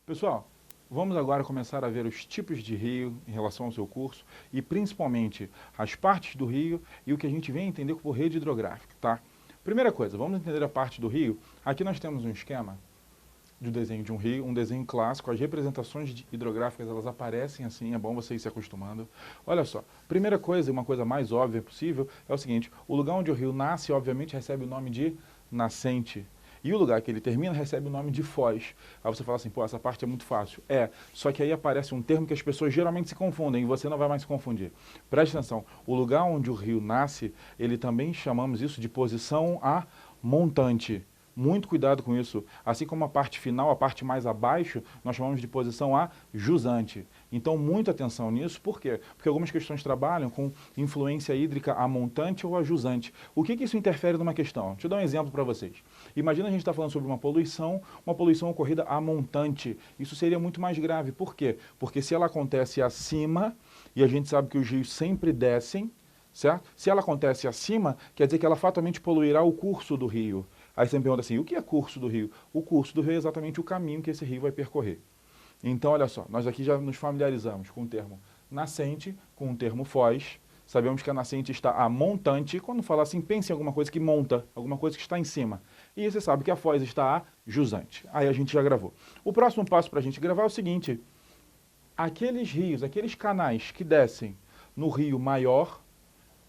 Pessoal, vamos agora começar a ver os tipos de rio em relação ao seu curso e principalmente as partes do rio e o que a gente vem entender por rede hidrográfica, tá? Primeira coisa, vamos entender a parte do rio. Aqui nós temos um esquema de desenho de um rio, um desenho clássico. As representações hidrográficas, elas aparecem assim, é bom você ir se acostumando. Olha só, primeira coisa, uma coisa mais óbvia possível, é o seguinte: o lugar onde o rio nasce, obviamente, recebe o nome de nascente. E o lugar que ele termina recebe o nome de foz. Aí você fala assim, pô, essa parte é muito fácil. Só que aí aparece um termo que as pessoas geralmente se confundem, e você não vai mais se confundir. Preste atenção, o lugar onde o rio nasce, ele também chamamos isso de posição a montante. Muito cuidado com isso. Assim como a parte final, a parte mais abaixo, nós chamamos de posição a jusante. Então, muita atenção nisso. Por quê? Porque algumas questões trabalham com influência hídrica a montante ou a jusante. O que isso interfere numa questão? Deixa eu dar um exemplo para vocês. Imagina a gente está falando sobre uma poluição ocorrida a montante. Isso seria muito mais grave. Por quê? Porque se ela acontece acima, e a gente sabe que os rios sempre descem, certo? Se ela acontece acima, quer dizer que ela fatalmente poluirá o curso do rio. Aí você me pergunta assim, o que é curso do rio? O curso do rio é exatamente o caminho que esse rio vai percorrer. Então, olha só, nós aqui já nos familiarizamos com o termo nascente, com o termo foz. Sabemos que a nascente está a montante. Quando fala assim, pense em alguma coisa que monta, alguma coisa que está em cima. E você sabe que a foz está a jusante. Aí a gente já gravou. O próximo passo para a gente gravar é o seguinte: aqueles rios, aqueles canais que descem no rio maior,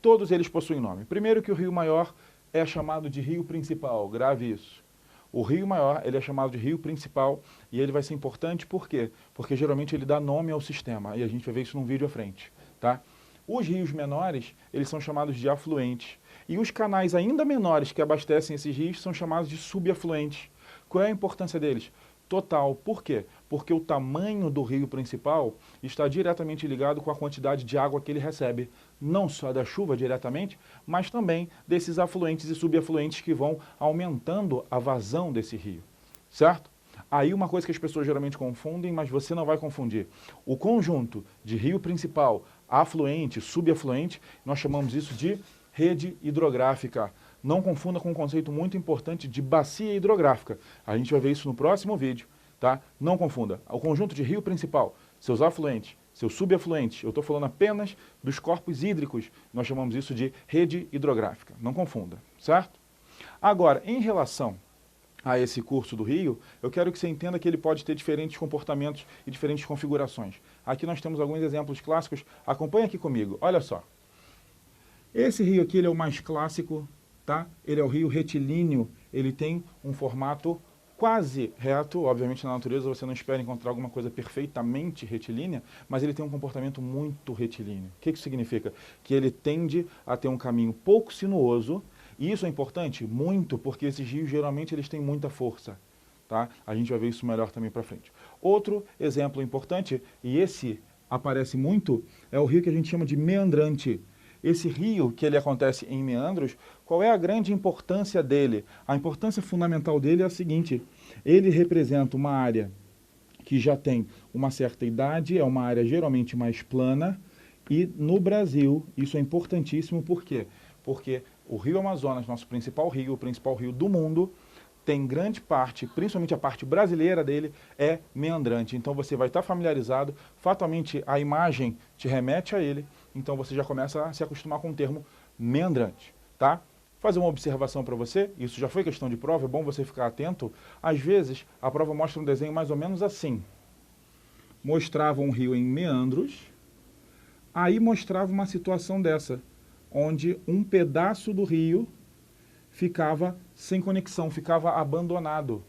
todos eles possuem nome. Primeiro que o rio maior é chamado de rio principal, grave isso. O rio maior, ele é chamado de rio principal e ele vai ser importante por quê? Porque geralmente ele dá nome ao sistema e a gente vai ver isso num vídeo à frente, tá? Os rios menores, eles são chamados de afluentes e os canais ainda menores que abastecem esses rios são chamados de subafluentes. Qual é a importância deles? Total. Por quê? Porque o tamanho do rio principal está diretamente ligado com a quantidade de água que ele recebe. Não só da chuva diretamente, mas também desses afluentes e subafluentes que vão aumentando a vazão desse rio. Certo? Aí uma coisa que as pessoas geralmente confundem, mas você não vai confundir. O conjunto de rio principal, afluente, subafluente, nós chamamos isso de rede hidrográfica. Não confunda com um conceito muito importante de bacia hidrográfica. A gente vai ver isso no próximo vídeo, tá? Não confunda. O conjunto de rio principal, seus afluentes, seus subafluentes, eu estou falando apenas dos corpos hídricos, nós chamamos isso de rede hidrográfica. Não confunda, certo? Agora, em relação a esse curso do rio, eu quero que você entenda que ele pode ter diferentes comportamentos e diferentes configurações. Aqui nós temos alguns exemplos clássicos. Acompanha aqui comigo. Olha só. Esse rio aqui ele é o mais clássico, tá? Ele é o rio retilíneo, ele tem um formato quase reto. Obviamente na natureza você não espera encontrar alguma coisa perfeitamente retilínea, mas ele tem um comportamento muito retilíneo. O que isso significa? Que ele tende a ter um caminho pouco sinuoso, e isso é importante? Muito, porque esses rios geralmente eles têm muita força. Tá? A gente vai ver isso melhor também para frente. Outro exemplo importante, e esse aparece muito, é o rio que a gente chama de meandrante. Esse rio, que ele acontece em meandros, qual é a grande importância dele? A importância fundamental dele é a seguinte: ele representa uma área que já tem uma certa idade, é uma área geralmente mais plana, e no Brasil isso é importantíssimo, por quê? Porque o Rio Amazonas, nosso principal rio, o principal rio do mundo, tem grande parte, principalmente a parte brasileira dele, é meandrante. Então você vai estar familiarizado, fatalmente a imagem te remete a ele, então você já começa a se acostumar com o termo meandrante, tá? Fazer uma observação para você, isso já foi questão de prova, é bom você ficar atento. Às vezes, a prova mostra um desenho mais ou menos assim. Mostrava um rio em meandros, aí mostrava uma situação dessa, onde um pedaço do rio ficava sem conexão, ficava abandonado,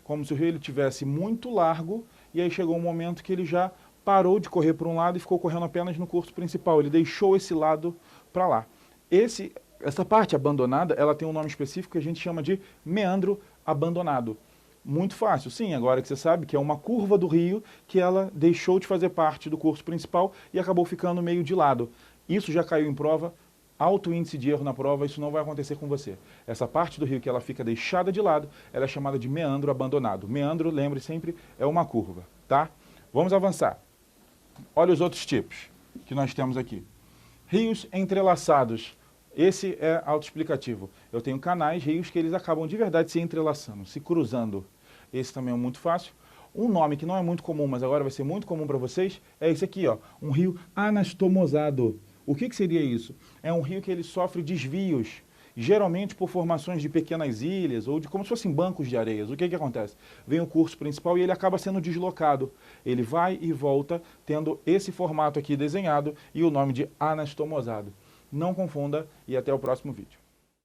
como se o rio ele tivesse muito largo e aí chegou um momento que ele já parou de correr para um lado e ficou correndo apenas no curso principal, ele deixou esse lado para lá. Essa parte abandonada, ela tem um nome específico que a gente chama de meandro abandonado. Muito fácil, sim, agora que você sabe que é uma curva do rio que ela deixou de fazer parte do curso principal e acabou ficando meio de lado. Isso já caiu em prova. Alto índice de erro na prova, isso não vai acontecer com você. Essa parte do rio que ela fica deixada de lado, ela é chamada de meandro abandonado. Meandro, lembre sempre, é uma curva, tá? Vamos avançar. Olha os outros tipos que nós temos aqui. Rios entrelaçados. Esse é autoexplicativo. Eu tenho canais, rios que eles acabam de verdade se entrelaçando, se cruzando. Esse também é muito fácil. Um nome que não é muito comum, mas agora vai ser muito comum para vocês, é esse aqui, ó, um rio anastomosado. O que seria isso? É um rio que ele sofre desvios, geralmente por formações de pequenas ilhas ou de como se fossem bancos de areias. O que acontece? Vem o curso principal e ele acaba sendo deslocado. Ele vai e volta tendo esse formato aqui desenhado e o nome de anastomosado. Não confunda e até o próximo vídeo.